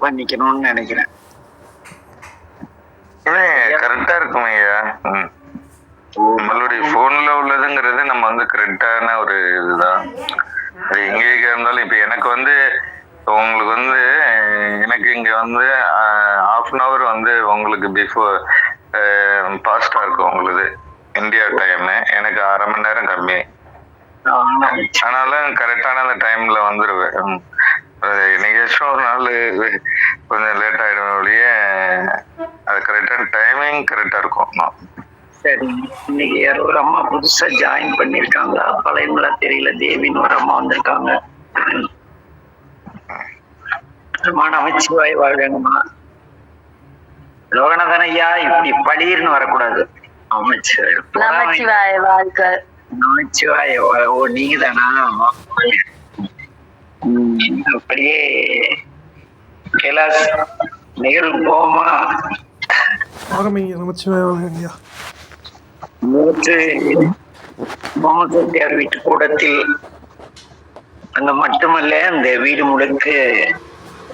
பண்ணிக்கணும்னு நினைக்கிறேன். கரெக்டா இருக்கும் ஐயா. நம்மளுடைய போன்ல உள்ளதுங்கிறது நம்ம வந்து கரெக்டான ஒரு இதுதான். அது எங்கே இருந்தாலும் இப்ப எனக்கு வந்து உங்களுக்கு வந்து எனக்கு இங்க வந்து ½ வந்து உங்களுக்கு பிஃபோர் பாஸ்டா இருக்கும் உங்களுக்கு இந்தியா டைம். எனக்கு 1/2 மணி நேரம் கம்மி. ஆனாலும் கரெக்டான அந்த டைம்ல வந்துருவேன். என்னைக்காச்சும் ஒரு நாள் கொஞ்சம் லேட் ஆயிடும் ஒழிய அது கரெக்டான டைமிங் கரெக்டா இருக்கும். சரி, இன்னைக்கு யாரோ ஒரு அம்மா புதுசா ஜாயின் பண்ணிருக்காங்களா? பழையங்களா தெரியல. தேவின்னு ஒரு அம்மா வந்திருக்காங்க. நமச்சிவாய் வாழ்கணுமா. லோகநாதன் ஐயா, இப்படி பளீர்னு வரக்கூடாது. நமச்சிவாய் வாழ்க. நமச்சிவாய். ஓ, நீங்க தானா? அப்படியே கைலாஸ் நிகழ்வு போமா? நமச்சிவாய் வாழ்க. மாமசார் வீட்டு கூடத்தில் அங்க மட்டுமல்ல, அந்த வீடு முழுக்க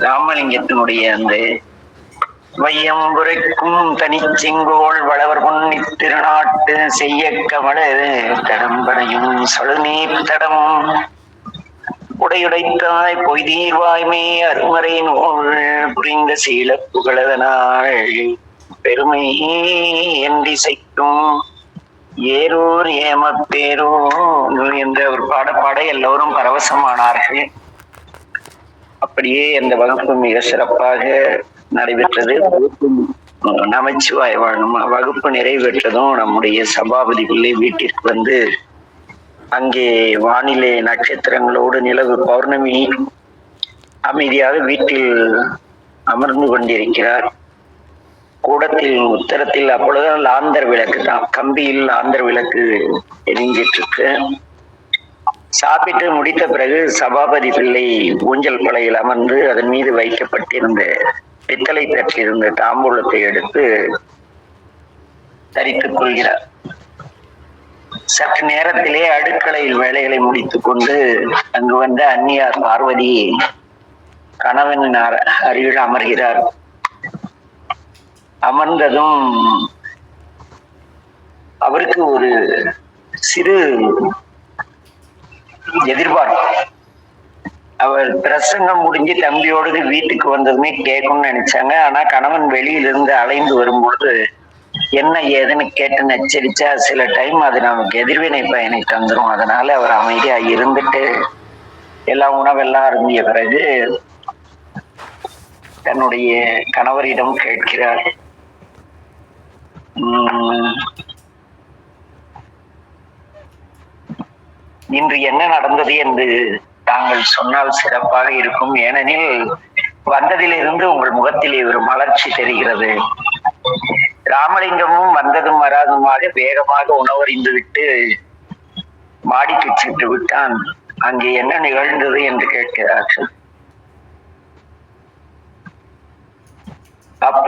ராமலிங்கத்தினுடைய அந்த வையம்புரைக்கும் தனிச்செங்கோள் வளவர் பொன்னி திருநாட்டு செய்ய கமல கடம்பனையும் சொலுநீர்த்தடம் உடையுடைத்தாய் பொய்தீர் வாய்மே அருமறை நூல் புரிந்த சீல புகழதனாள் பெருமை என்றிசைக்கும் ஏரூர் ஏமப்பேரோ என்ற ஒரு பாட எல்லோரும் பரவசமானார்கள். அப்படியே அந்த வகுப்பு மிக சிறப்பாக நடைபெற்றது. நமச்சிவாய் வகுப்பு நிறைவேற்றதும் நம்முடைய சபாபதி பிள்ளை வீட்டிற்கு வந்து அங்கே வானிலை நட்சத்திரங்களோடு நிலவு பௌர்ணமி அமைதியாக வீட்டில் அமர்ந்து கொண்டிருக்கிறார். கூடத்தில் உத்தரத்தில் அப்பொழுதுதான் லாந்தர் விளக்கு தான், கம்பியில் லாந்தர் விளக்கு எரிஞ்சிட்டு இருக்கு. சாப்பிட்டு முடித்த பிறகு சபாபதி பிள்ளை ஊஞ்சல் பலையில் அமர்ந்து அதன் மீது வைக்கப்பட்டிருந்த பித்தளை தட்டியிருந்த தாம்பூலத்தை எடுத்து தரித்துக் கொள்கிறார். சற்று நேரத்திலே அடுக்கலையில் வேலைகளை முடித்துக் கொண்டு அங்கு வந்த அந்நியார் பார்வதி கணவன் அருகில் அமர்கிறார். அமர்ந்ததும் அவருக்கு ஒரு சிறு எதிர்பார்ப்பு. அவர் பிரசங்கம் முடிஞ்சு தம்பியோடு வீட்டுக்கு வந்ததுமே கேட்கணும்னு நினைச்சாங்க. ஆனா கணவன் வெளியிலிருந்து அலைந்து வரும்பொழுது என்ன ஏதுன்னு கேட்டு நச்சரிச்சா சில டைம் அது நமக்கு எதிர்வினை பயனை தந்துடும். அதனால அவர் அமைதியா இருந்துட்டு எல்லா உணவெல்லாம் அருந்திய பிறகு தன்னுடைய கணவரிடம் கேட்கிறார், இன்று என்ன நடந்தது என்று தாங்கள் சொன்னால் சிறப்பாக இருக்கும். ஏனெனில் வந்ததிலிருந்து உங்கள் முகத்திலே ஒரு மலர்ச்சி தெரிகிறது. ராமலிங்கமும் வந்ததும் வராதுமாக வேகமாக உணவறிந்து விட்டு மாடிக்கு சென்று விட்டான். அங்கே என்ன நிகழ்ந்தது என்று கேட்கிறார்கள். அப்ப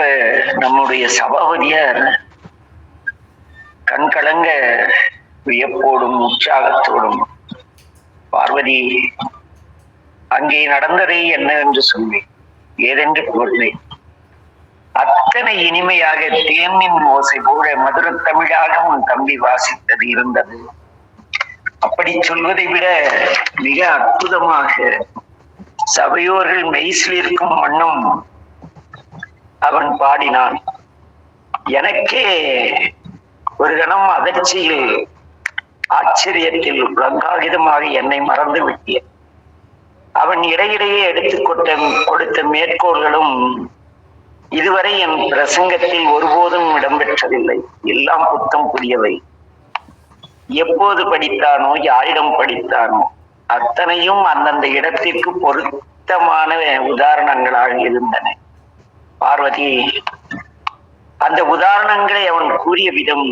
நம்முடைய சபாபதியார் கண்கலங்க வியப்போடும் உற்சாகத்தோடும், பார்வதி, அங்கே நடந்ததை என்ன என்று சொன்னேன், ஏதென்று கூறினேன். அத்தனை இனிமையாக தேனின் ஓசை போல மதுர தமிழாக உன் தம்பி வாசித்தது இருந்தது. அப்படி சொல்வதை விட மிக அற்புதமாக சபையோர்கள் மெய்சிலிருக்கும் வண்ணம் அவன் பாடினான். எனக்கே ஒரு கணம் அதிர்ச்சியில் ஆச்சரியத்தில் ரங்காகிதமாக என்னை மறந்து விட்டேன். அவன் இடையிடையே கொடுத்த மேற்கோள்களும் இதுவரை என் பிரசங்கத்தில் ஒருபோதும் இடம்பெற்றதில்லை. எல்லாம் புத்தம் புதியவை. எப்போது படித்தானோ, யாரிடம் படித்தானோ, அத்தனையும் அந்தந்த இடத்திற்கு பொருத்தமான உதாரணங்களாக இருந்தன. பார்வதி, அந்த உதாரணங்களை அவன் கூறிய விதம்,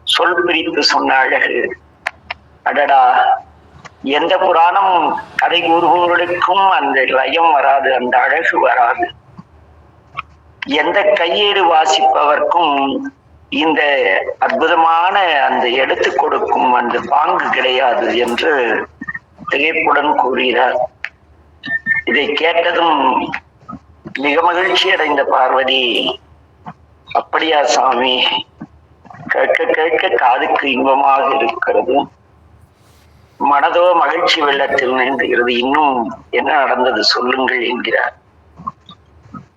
சொல் பிரித்து சொன்ன அழகு, அடடா, எந்த புராணம் கதை கூறுபவர்களுக்கும் அந்த லயம் வராது, அந்த அழகு வராது. எந்த கையேடு வாசிப்பவர்க்கும் இந்த அற்புதமான அந்த எடுத்து கொடுக்கும் அந்த பாங்கு கிடையாது என்று திகைப்புடன் கூறுகிறார். இதை கேட்டதும் மிக மகிழ்ச்சி அடைந்த பார்வதி, அப்படியா சாமி, கேட்க கேட்க காதுக்கு இன்பமாக இருக்கிறது, மனதோ மகிழ்ச்சி வெள்ளத்தில் நீந்துகிறது, இன்னும் என்ன நடந்தது சொல்லுங்கள் என்கிறார்.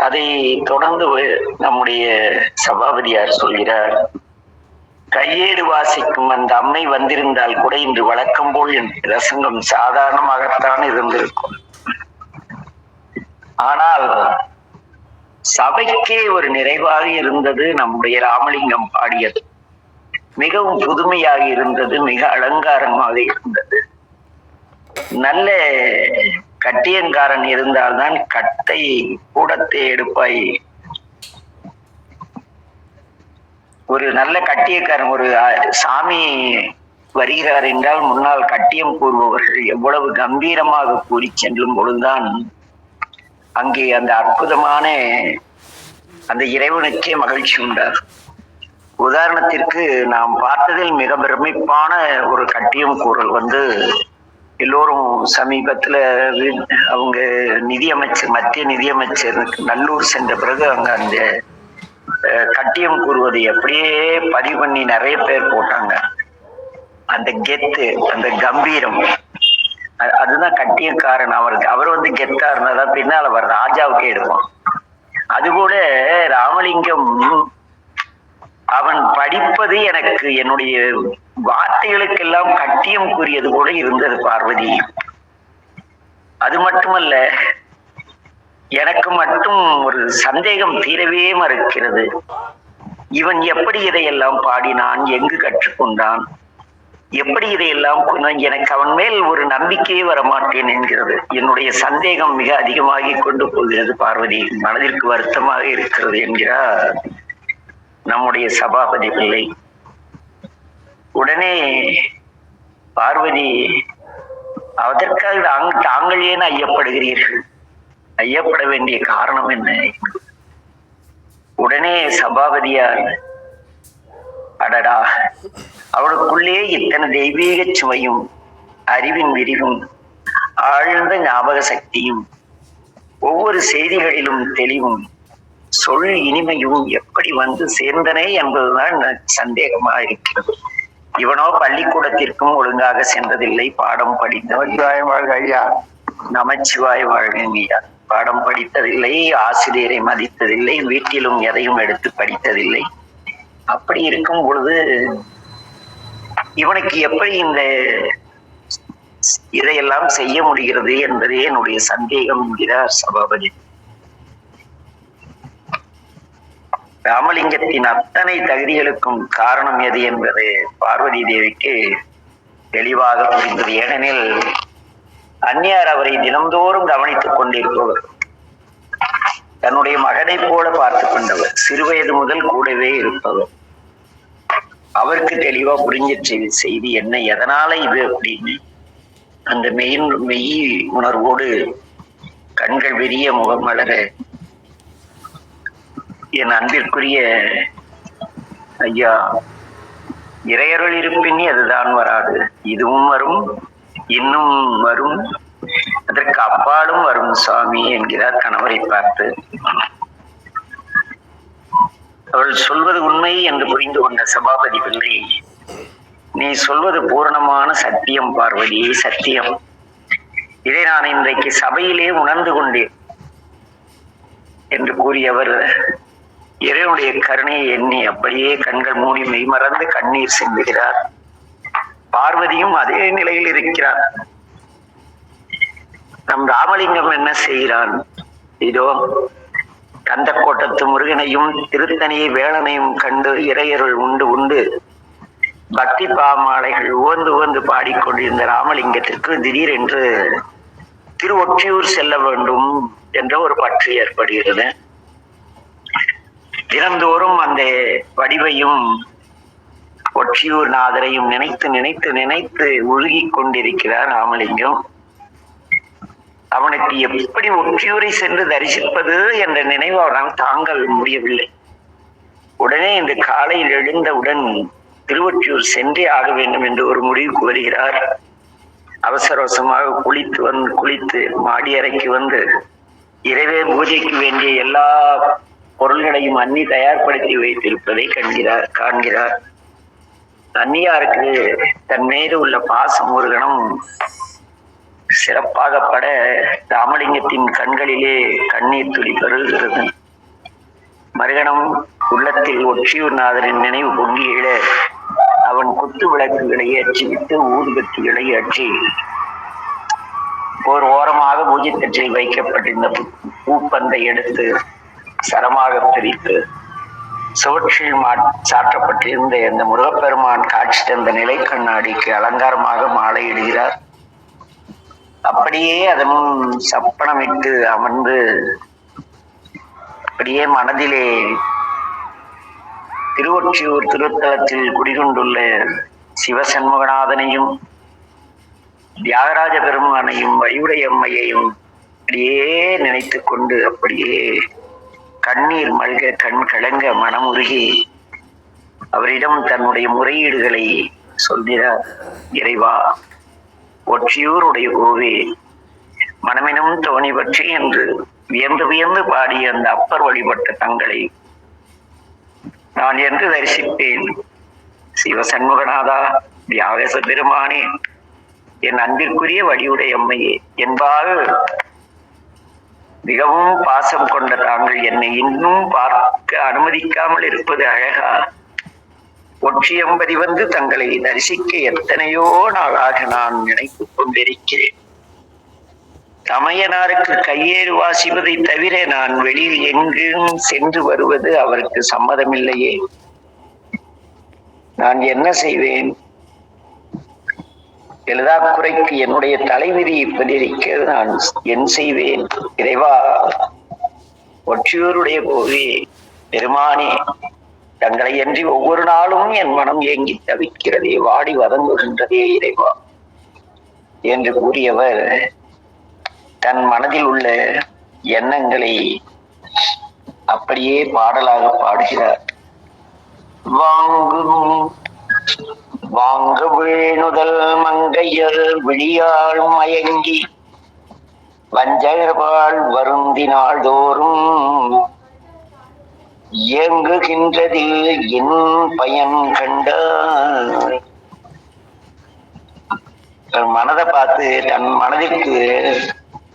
அதை தொடர்ந்து நம்முடைய சபாபதியார் சொல்கிறார், கையேடு வாசிக்கும் அந்த அம்மை வந்திருந்தால் கூட இன்று வழக்கம் போல் என் பிரசங்கம் சாதாரணமாகத்தான் இருந்திருக்கும். ஆனால் சபைக்கே ஒரு நிறைவாக இருந்தது நம்முடைய ராமலிங்கம் பாடியது. மிகவும் புதுமையாக இருந்தது, மிக அலங்காரமாக இருந்தது. நல்ல கட்டியங்காரன் இருந்தால்தான் கட்டை கூடத்தை எடுப்பாய். ஒரு நல்ல கட்டியக்காரன், ஒரு சாமி வருகிறார் என்றால் முன்னால் கட்டியம் கூறுபவர்கள் எவ்வளவு கம்பீரமாக கூறி செல்லும் பொழுதுதான் அங்கே அந்த அற்புதமான அந்த இறைவனுக்கே மகிழ்ச்சி உண்டார். உதாரணத்திற்கு நாம் பார்த்ததில் மிக பிரமிப்பான ஒரு கட்டியம் கூறல் எல்லோரும் சமீபத்துல அவங்க நிதியமைச்சர், மத்திய நிதியமைச்சர் நல்லூர் சென்ற பிறகு அங்க அந்த கட்டியம் கூறுவது அப்படியே பதிவு பண்ணி நிறைய பேர் போட்டாங்க. அந்த கெத்து, அந்த கம்பீரம், அதுதான் கட்டியக்காரன். அவர் கெத்தா இருந்தாதான் பின்னால் அவர் ராஜாவுக்கே எடுப்பான். அதுபோல ராமலிங்கம் அவன் படிப்பது எனக்கு என்னுடைய வார்த்தைகளுக்கெல்லாம் கட்டியம் கூறியது போல இருந்தது பார்வதி. அது மட்டுமல்ல, எனக்கு மட்டும் ஒரு சந்தேகம் தீரவே மறுக்கிறது. இவன் எப்படி இதையெல்லாம் பாடினான், எங்கு கற்றுக்கொண்டான், எப்படி இதையெல்லாம் எனக்கு அவன் மேல் ஒரு நம்பிக்கையே வரமாட்டேன் என்கிறது. என்னுடைய சந்தேகம் மிக அதிகமாகி கொண்டு போகிறது பார்வதி, மனதிற்கு வருத்தமாக இருக்கிறது என்கிறார் நம்முடைய சபாபதி பிள்ளை. உடனே பார்வதி, அதற்காக தாங்கள் ஏன் ஐயப்படுகிறீர்கள், ஐயப்பட வேண்டிய காரணம் என்ன? உடனே சபாபதியார், அடடா, அவளுக்குள்ளே இத்தனை தெய்வீக சுவையும் அறிவின் விரிவும் ஆழ்ந்த ஞாபக சக்தியும் ஒவ்வொரு செய்திகளிலும் தெளிவும் சொல் இனிமையும் எப்படி சேர்ந்தனே என்பதுதான் சந்தேகமாக இருக்கிறது. இவனோ பள்ளிக்கூடத்திற்கும் ஒழுங்காக சென்றதில்லை, பாடம் படித்தவன் ஐயா, நமச்சிவாய் வாழ்கையா, பாடம் படித்ததில்லை, ஆசிரியரை மதித்ததில்லை, வீட்டிலும் எதையும் எடுத்து படித்ததில்லை. அப்படி இருக்கும் பொழுது இவனுக்கு எப்படி இதையெல்லாம் செய்ய முடிகிறது என்பதே என்னுடைய சந்தேகம் என்கிறார் சபாபதி. ராமலிங்கத்தின் அத்தனை தகுதிகளுக்கும் காரணம் எது என்பது பார்வதி தேவிக்கு தெளிவாக புரிந்தது. ஏனெனில் அந்நியார் அவரை தினந்தோறும் கவனித்துக் கொண்டிருப்பவர், தன்னுடைய மகனை போல பார்த்து கொண்டவர், சிறுவயது முதல் கூடவே இருப்பவர். அவருக்கு தெளிவா புரிஞ்சிச்சு செய்தி என்ன, எதனால இது அப்படின்னு. அந்த மெய் உணர்வோடு கண்கள் விரிய முகம் வளர, என் அன்பிற்குரிய ஐயா, இறையருள் இருப்பினி அதுதான் வராது, இதுவும் வரும், இன்னும் வரும், அதற்கு அப்பாலும் வரும் சுவாமி என்கிறார் கணவரை பார்த்து. அவள் சொல்வது உண்மை என்று புரிந்து கொண்ட சபாபதி பிள்ளை, நீ சொல்வது பூரணமான சத்தியம் பார்வதி, சத்தியம். இதை நான் இன்றைக்கு சபையிலே உணர்ந்து கொண்டேன் என்று கூறியவர் இறைவனுடைய கருணையை எண்ணி அப்படியே கண்கள் மூடி மெய்மறந்து கண்ணீர் சிந்துகிறார். பார்வதியும் அதே நிலையில் இருக்கிறார். நம் ராமலிங்கம் என்ன செய்கிறான்? இதோ கந்தக்கோட்டத்து முருகனையும் திருத்தணியை வேளனையும் கண்டு இறையருள் உண்டு பக்தி பாமாலைகள் உவந்து பாடிக்கொண்டிருந்த ராமலிங்கத்திற்கு திடீரென்று திருவொற்றியூர் செல்ல வேண்டும் என்ற ஒரு பற்று ஏற்படுகிறது. தினந்தோறும் அந்த வடிவையும் ஒற்றியூர் நாதரையும் நினைத்து உருகி கொண்டிருக்கிறார் ராமலிங்கம். அவனுக்கு எப்படி ஒற்றியூரை சென்று தரிசிப்பது என்ற நினைவு அவனால் தாங்க முடியவில்லை. உடனே இந்த காலையில் எழுந்தவுடன் திருவொற்றியூர் சென்றே ஆக வேண்டும் என்று ஒரு முடிவுக்கு வருகிறார். அவசர அவசரமாக குளித்து மாடி அறைக்கு இறைவே பூஜைக்கு வேண்டிய எல்லா பொருள்களையும் அன்னி தயார்படுத்தி வைத்திருப்பதை காண்கிறார். அன்னியாருக்கு தன் மீது உள்ள பாசம் ஒரு கணம் சிறப்பாகப்பட ராமலிங்கத்தின் கண்களிலே கண்ணீர் துளி பெருகிறது. மறுகணம் உள்ளத்தில் ஒற்றியூர்நாதரின் நினைவு பொங்கியிட அவன் குத்து விளக்குகளை ஏற்றிவிட்டு ஊதுபத்திகளை ஏற்றி ஒரு ஓரமாக பூஜை தட்டில் வைக்கப்பட்டிருந்த பூப்பந்தை எடுத்து சரமாக பிரித்து சுவற்றில் சாற்றப்பட்டிருந்த இந்த முருகப்பெருமான் காட்சி தந்த நிலை கண்ணாடிக்கு அலங்காரமாக மாலையிடுகிறார். அப்படியே அதனும் சப்பனமிட்டு அமர்ந்து அப்படியே மனதிலே திருவொற்றியூர் திருத்தலத்தில் குடிகொண்டுள்ள சிவசண்முகநாதனையும் தியாகராஜ பெருமானையும் வழியுடைய அம்மையையும் அப்படியே நினைத்து கொண்டு அப்படியே கண்ணீர் மல்க கண் கலங்க மனமுருகி அவரிடம் தன்னுடைய முறையீடுகளை சொல்கிறார். இறைவா, ஒற்றியூருடைய கோவே, மனமெனும் தோணி பற்றி என்று வியந்து வியந்து பாடிய அந்த அப்பர் வழிபட்ட தங்களை நான் என்று தரிசிப்பேன். சிவசண்முகநாதா, தியாகச பெருமானே, என் அன்பிற்குரிய வழியுடைய அம்மையே என்பால் மிகவும் பாசம் கொண்ட தாங்கள் என்னை இன்னும் பார்க்க அனுமதிக்காமல் இருப்பது அழகா? ஒற்றியம்பதி வந்து தங்களை தரிசிக்க எத்தனையோ நாளாக நான் நினைத்துக் கொண்டிருக்கிறேன். தமையனாருக்கு கையேறு வாசிப்பதை தவிர நான் வெளியில் எங்கும் சென்று வருவது அவருக்கு சம்மதமில்லையே. நான் என்ன செய்வேன்? எழுதாக்குறைக்கு என்னுடைய தலைவிதி இப்படியிருக்க நான் என் செய்வேன்? இறைவா, ஒற்றியூருடைய கோவே, பெருமானே, தங்களை அன்றி ஒவ்வொரு நாளும் என் மனம் ஏங்கி தவிக்கிறதே, வாடி வதங்குகின்றதே இறைவா என்று கூறியவர் தன் மனதில் உள்ள எண்ணங்களை அப்படியே பாடலாக பாடுகிறார். வாங்க வேணுதல் மங்கையர் விழியாள் மயங்கி வஞ்சகர்பால் வருந்தினாள் தோறும் இயங்குகின்றதில் என் பயன் கண்டார். மனதை பார்த்து தன்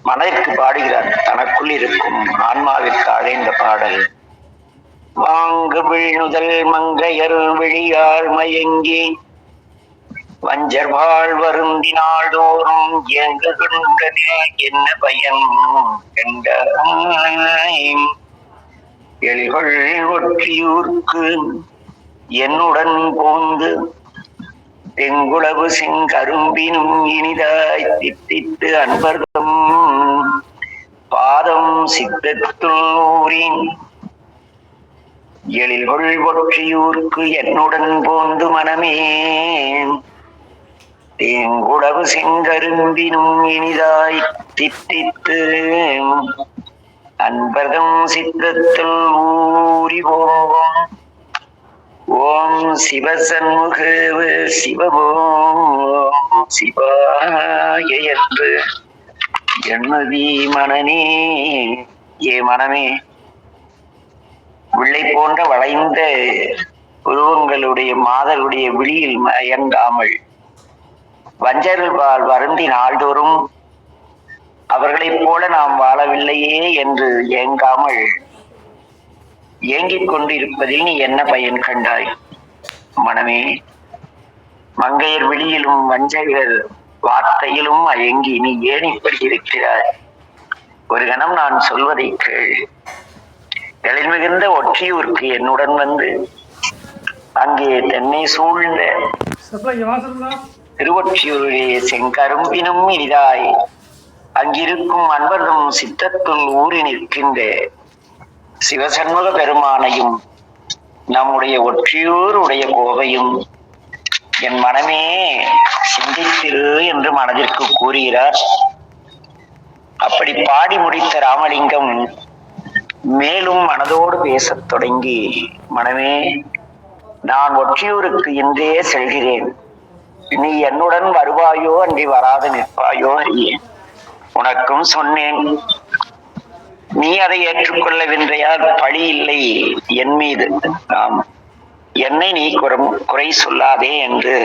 மனதிற்கு பாடுகிறார். தனக்குள் இருக்கும் ஆன்மாவிற்காக இந்த பாடல். வாங்கு விழுதல் மங்கையர் விழியாள் மயங்கி வஞ்சர்வாள் வருந்தினாள் தோறும் இயங்குகின்றதில் என்ன பயன் கண்டாய். எழில்கள் ஒற்றியூர்க்கு என்னுடன் போந்து தெங்குளவு செங்கரும்பினும் இனிதாய் தித்தித்து அன்பர்தம் பாதம் சித்தத்தூரின் எழில்கள் ஒற்றியூர்க்கு என்னுடன் போந்து மனமே தேங்குளவு செங்கரும்பினும் இனிதாய் தித்தித்து அன்பர்தம் சித்தத்தில் ஊறி போவோம். ஓம் சிவசண்முக சிவபோம் சிவாய என்று எண்ணுதி மனனே. ஏ மனமே, வில்லை போன்ற வளைந்த உருவங்களுடைய மாதருடைய விழியில் மயங்காமல் வஞ்சர்கள் வருந்தி நாள்தோறும் அவர்களைப் போல நாம் வாழவில்லையே என்று ஏங்காமல் ஏங்கிக் கொண்டிருப்பதில் நீ என்ன பயன் கண்டாய்? மனமே, மங்கையர் விழியிலும் வஞ்சகர் வார்த்தையிலும் மயங்கி நீ ஏன் இப்படி இருக்கிறாய்? ஒரு கணம் நான் சொல்வதை கேள். எழில் மிகுந்த ஒற்றியூருக்கு என்னுடன் வந்து அங்கே தென்னை சூழ்ந்த திருவொற்றியூருடைய செங்கரும்பினும் இனிதாய் அங்கிருக்கும் அன்பர்தம் சித்தத்துள் ஊறி நிற்கின்ற சிவசண்முக பெருமானையும் நம்முடைய ஒற்றியூருடைய கோவையும் என் மனமே சிந்தித்திரு என்று மனதிற்கு கூறுகிறார். அப்படி பாடி முடித்த ராமலிங்கம் மேலும் மனதோடு பேசத் தொடங்கி, மனமே, நான் ஒற்றியூருக்கு இன்றே செல்கிறேன். நீ என்னுடன் வருவாயோ அன்றி வராது நிற்பாயோ அறியேன். உனக்கும் சொன்னேன், நீ அதை ஏற்றுக்கொள்ளவின்றையால் பழி இல்லை என் மீது. ஆம், என்னை நீ குறை சொல்லாதே என்று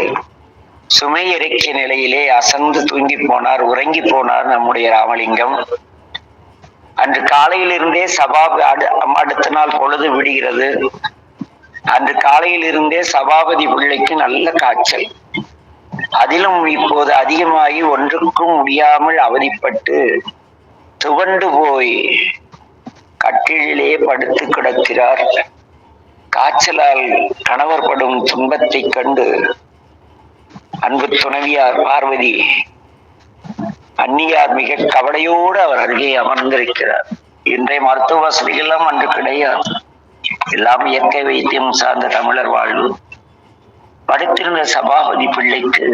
சுமை இறக்கிய நிலையிலே அசந்து தூங்கி போனார், உறங்கி போனார் நம்முடைய ராமலிங்கம். அன்று காலையிலிருந்தே அடுத்த நாள் பொழுது விடுகிறது. அன்று காலையிலிருந்தே சபாபதி பிள்ளைக்கு நல்ல காய்ச்சல். அதிலும் இப்போது அதிகமாகி ஒன்றுக்கும் முடியாமல் அவதிப்பட்டு துவண்டு போய் கட்டிலே படுத்து கிடக்கிறார். காய்ச்சலால் கணவர் படும் துன்பத்தை கண்டு அன்பு துணைவியார் பார்வதி அந்நியார் மிக கவலையோடு அவர் அருகே அமர்ந்திருக்கிறார். இன்றைய மருத்துவ வசதிகளெல்லாம் அன்று கிடையாது. எல்லாம் இயற்கை வைத்தியம் சார்ந்த தமிழர் வாழ்வு. படுத்திருந்த சபாபதி பிள்ளைக்கு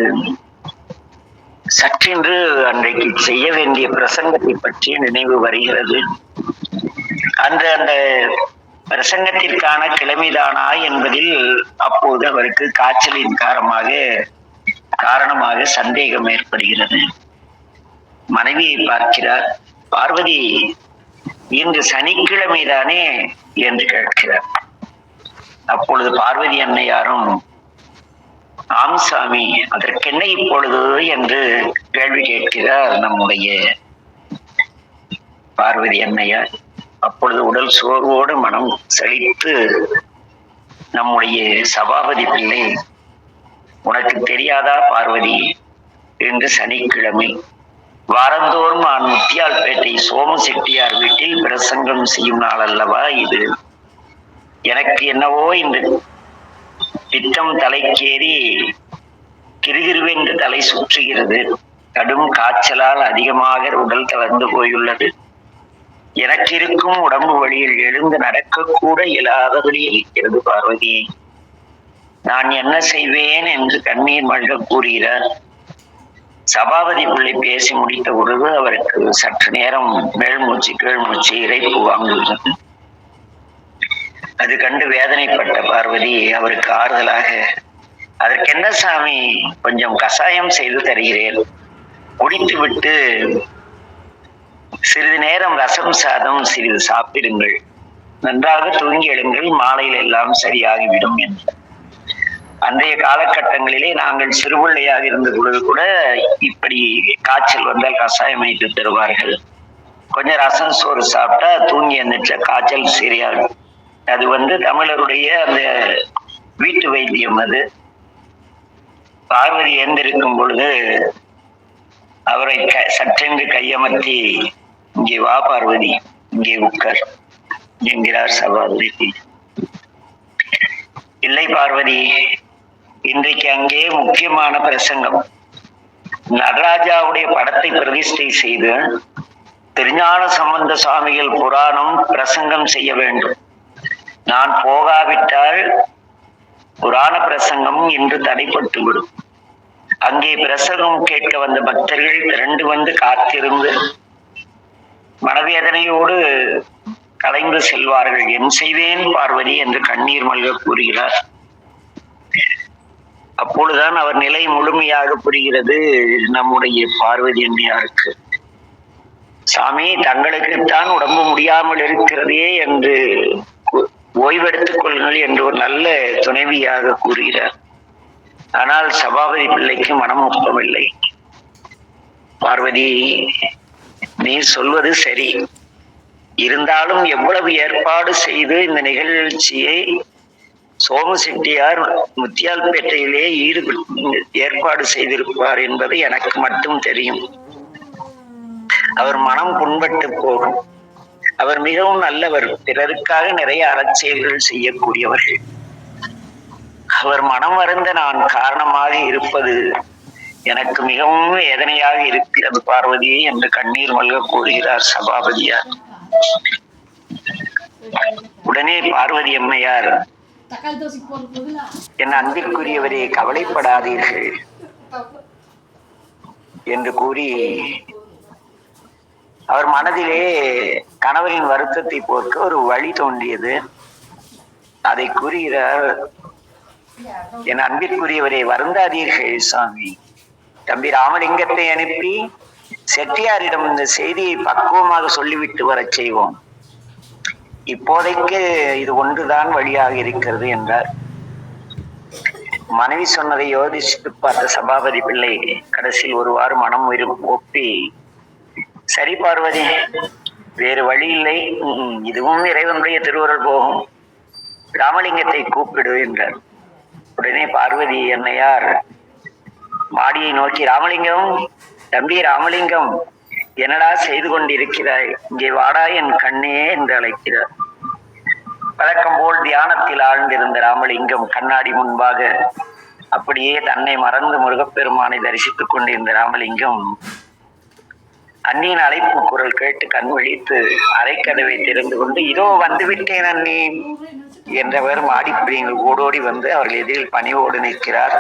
சற்றென்று அன்றைக்கு செய்ய வேண்டிய பிரசங்கத்தை பற்றி நினைவு வருகிறது. அன்று அந்த பிரசங்கத்திற்கான கிழமைதானா என்பதில் அப்போது அவருக்கு காய்ச்சலின் காரணமாக சந்தேகம் ஏற்படுகிறது. மனைவியை பார்க்கிறார். பார்வதி, இன்று சனிக்கிழமைதானே என்று கேட்கிறார். அப்பொழுது பார்வதி அன்னையாரும், ஆம் சாமி, அதற்கென்ன இப்பொழுது என்று கேள்வி கேட்கிறார் நம்முடைய பார்வதி அன்னையார். அப்பொழுது உடல் சோர்வோடு மனம் செழித்து நம்முடைய சபாபதி பிள்ளை, உனக்கு தெரியாதா பார்வதி, இன்று சனிக்கிழமை, வாரந்தோறும் நான் முத்தியால்பேட்டை சோமு செட்டியார் வீட்டில் பிரசங்கம் செய்யும் நாள் அல்லவா இது. எனக்கு என்னவோ இந்த பித்தம் தலைக்கேறி கிருகிருவென்று தலை சுற்றுகிறது. கடும் காய்ச்சலால் அதிகமாக உடல் தளர்ந்து போயுள்ளது. எனக்கு இருக்கும் உடம்பு வழியில் எழுந்து நடக்கக்கூட இயலாதபடி இருக்கிறது பார்வதி. நான் என்ன செய்வேன் என்று கண்ணீர் மல்க கூறுகிறார். சபாபதி பிள்ளை பேசி முடித்த பொழுது அவருக்கு சற்று நேரம் மேல்மூச்சு கீழ்மூச்சு இறைப்பு வாங்குகிறது. அது கண்டு வேதனைப்பட்ட பார்வதி அவருக்கு ஆறுதலாக, அதற்கென்ன சாமி, கொஞ்சம் கசாயம் செய்து தருகிறேன், குடித்து விட்டு சிறிது நேரம் ரசம் சாதம் சிறிது சாப்பிடுங்கள், நன்றாக தூங்கி எழுங்கள், மாலையில் எல்லாம் சரியாகிவிடும் என்று. அன்றைய காலகட்டங்களிலே நாங்கள் சிறுபிள்ளையாக இருந்த பொழுது கூட இப்படி காய்ச்சல் வந்தால் கஷாயம் வைத்து தருவார்கள். கொஞ்சம் ரசம் சோறு சாப்பிட்டா தூங்கி எந்திரிச்ச காய்ச்சல் சரியாகும். அது தமிழருடைய அந்த வீட்டு வைத்தியம். அது பார்வதி எழுந்திருக்கும் பொழுது அவரை சற்றென்று கையமர்த்தி, இங்கே வா பார்வதி, இங்கே உட்கார் என்கிறார் சபாபதி. இல்லை பார்வதி, இன்றைக்கு அங்கே முக்கியமான பிரசங்கம். நடராஜாவுடைய படத்தை பிரதிஷ்டை செய்து திருஞான சம்பந்த சுவாமிகள் புராணம் பிரசங்கம் செய்ய வேண்டும். நான் போகாவிட்டால் புராண பிரசங்கம் இன்று தடைப்பட்டுவிடும். அங்கே பிரசங்கம் கேட்க வந்த பக்தர்கள் திரண்டு காத்திருந்து மனவேதனையோடு கலைந்து செல்வார்கள். என் செய்வேன் பார்வதி என்று கண்ணீர் மல்க கூறுகிறார். அப்பொழுதுதான் அவர் நிலை முழுமையாக புரிகிறது நம்முடைய பார்வதி அன்னையாருக்கு. சாமி, தங்களுக்குத்தான் உடம்பு முடியாமல் இருக்கிறதே என்று ஓய்வெடுத்துக் கொள்ளுங்கள் என்று ஒரு நல்ல துணைவியாக கூறுகிறார். ஆனால் சபாபதி பிள்ளைக்கு மனம் ஒப்பமில்லை. பார்வதி, நீ சொல்வது சரி, இருந்தாலும் எவ்வளவு ஏற்பாடு செய்து இந்த நிகழ்ச்சியை சோமு செட்டியார் முத்தியால்பேட்டையிலே ஏற்பாடு செய்திருப்பார் என்பது எனக்கு மட்டும் தெரியும். அவர் மனம் புண்பட்டு போகும். அவர் மிகவும் நல்லவர், பிறருக்காக நிறைய அறச்செயல்கள் செய்யக்கூடியவர்கள். அவர் மனம் வருந்த நான் காரணமாக இருப்பது எனக்கு மிகவும் வேதனையாக இருக்கிறது பார்வதியே என்று கண்ணீர் மல்க கூறுகிறார் சபாபதியார். உடனே பார்வதி அம்மையார், என் அன்பிற்குரியவரே, கவலைப்படாதீர்கள் என்று கூறி அவர் மனதிலே கணவரின் வருத்தத்தை போக்க ஒரு வழி தோன்றியது. அதை கூறுகிறார், என் அன்பிற்குரியவரே, வருந்தாதீர்கள் சாமி. தம்பி ராமலிங்கத்தை அனுப்பி செட்டியாரிடம் இந்த செய்தியை பக்குவமாக சொல்லிவிட்டு வரச் செய்வோம். இப்போதைக்கு இது ஒன்றுதான் வழியாக இருக்கிறது என்றார். மனைவி சொன்னதை யோசித்து பார்த்த சபாபதி பிள்ளை கடைசியில் ஒருவாறு மனம் ஒப்பி, சரி பார்வதி, வேறு வழி இல்லை, இதுவும் இறைவனுடைய திருவருள் போகும், ராமலிங்கத்தை கூப்பிடு என்றார். உடனே பார்வதி என்னையார் மாடியை நோக்கி, ராமலிங்கம், தம்பி ராமலிங்கம், என்னடா செய்து கொண்டிருக்கிறாய், இங்கே வாடா என் கண்ணே என்று அழைக்கிறார். வழக்கம் போல் தியானத்தில் ஆழ்ந்திருந்த ராமலிங்கம் கண்ணாடி முன்பாக அப்படியே தன்னை மறந்து முருகப்பெருமானை தரிசித்துக் கொண்டிருந்த ராமலிங்கம் அண்ணியின் அழைப்பு குரல் கேட்டு கண் விழித்து அரைக்கதவை திறந்து கொண்டு, இதோ வந்துவிட்டேன் அண்ணி என்றவர் மாடிப்பிடிகள் ஓடோடி வந்து அவர்கள் எதிரில் பணிவோடு நிற்கிறார்.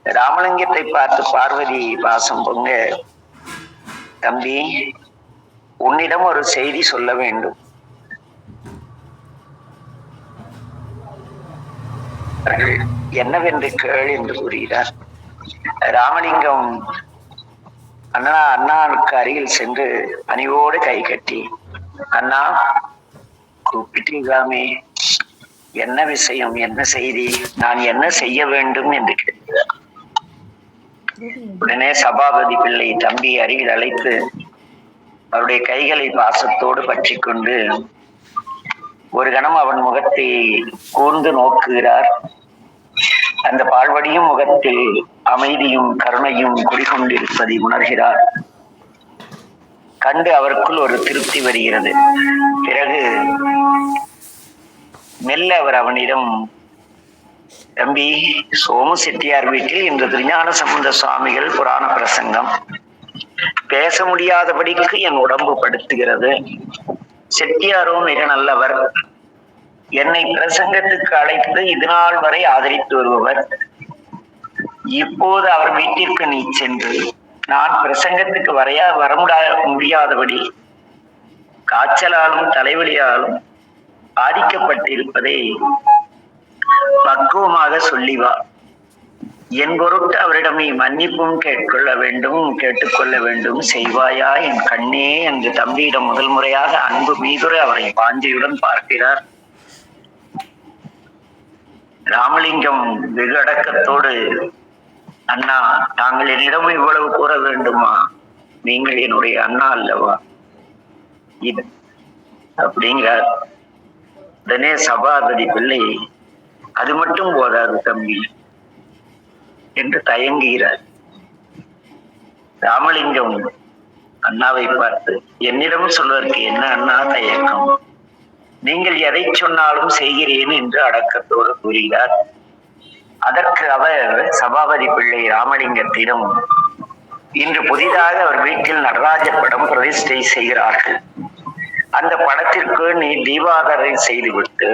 ராமலிங்கத்தை பார்த்து பார்வதி பாசம் பொங்க, தம்பி, உன்னிடம் ஒரு செய்தி சொல்ல வேண்டும். என்னவென்று கேள் என்று கூறுகிறார். ராமலிங்கம் அண்ணாவுக்கு அருகில் சென்று பணிவோடு கை கட்டி, அண்ணா கூப்பிட்டீர்களாமே, என்ன விஷயம், என்ன செய்தி, நான் என்ன செய்ய வேண்டும் என்று கேட்கிறார். உடனே சபாபதி பிள்ளை தம்பி அருகில் அழைத்து அவருடைய கைகளை பாசத்தோடு பற்றி கொண்டு ஒரு கணம் அவன் முகத்தை கூர்ந்து நோக்குகிறார். அந்த பால்வடியும் முகத்தில் அமைதியும் கருணையும் குடிகொண்டிருப்பதை உணர்கிறார். கண்டு அவருக்குள் ஒரு திருப்தி வருகிறது. பிறகு மெல்ல அவர் அவனிடம், தம்பி, சோமு செட்டியார் வீட்டில் இன்று திருஞான சம்பந்த சுவாமிகள் புராண பிரசங்கம், பேச முடியாதபடிக்கு என் உடம்பு படுத்துகிறது. செட்டியாரோ மிக நல்லவர், என்னை பிரசங்கத்துக்கு அழைத்து இதுநாள் வரை ஆதரித்து வருபவர். இப்போது அவர் வீட்டிற்கு நீ சென்று நான் பிரசங்கத்துக்கு வர முடியாதபடி காய்ச்சலாலும் தலைவலியாலும் பாதிக்கப்பட்டிருப்பதை பக்குவமாக சொல்லி வா. என் பொருட்டு அவரிடம் நீ மன்னிப்பும் கேட்டுக்கொள்ள வேண்டும் செய்வாயா என் கண்ணே என்று தம்பியிடம் முதல் முறையாக அன்பு மீதுரை அவரை பாஞ்சையுடன் பார்க்கிறார். ராமலிங்கம் வெகு அடக்கத்தோடு, அண்ணா, தாங்கள் என்னிடம் இவ்வளவு கூற வேண்டுமா, நீங்கள் என்னுடைய அண்ணா அல்லவா இது அப்படிங்கிறார். உடனே சபாபதி பிள்ளை, அது மட்டும் போதாது தம்பி என்று தயங்குகிறார். ராமலிங்கம் அண்ணாவை பார்த்து, என்னிடம் சொல்வதற்கு என்ன அண்ணா தயக்கம், நீங்கள் எதை சொன்னாலும் செய்கிறேன் என்று அடக்கத்தோடு கூறுகிறார். அதற்கு அவர் சபாபதி பிள்ளை ராமலிங்கத்திடம், இன்று புதிதாக அவர் வீட்டில் நடராஜ படம் பிரதிஷ்டை செய்கிறார்கள், அந்த படத்திற்கு நீ தீபாதரை செய்துவிட்டு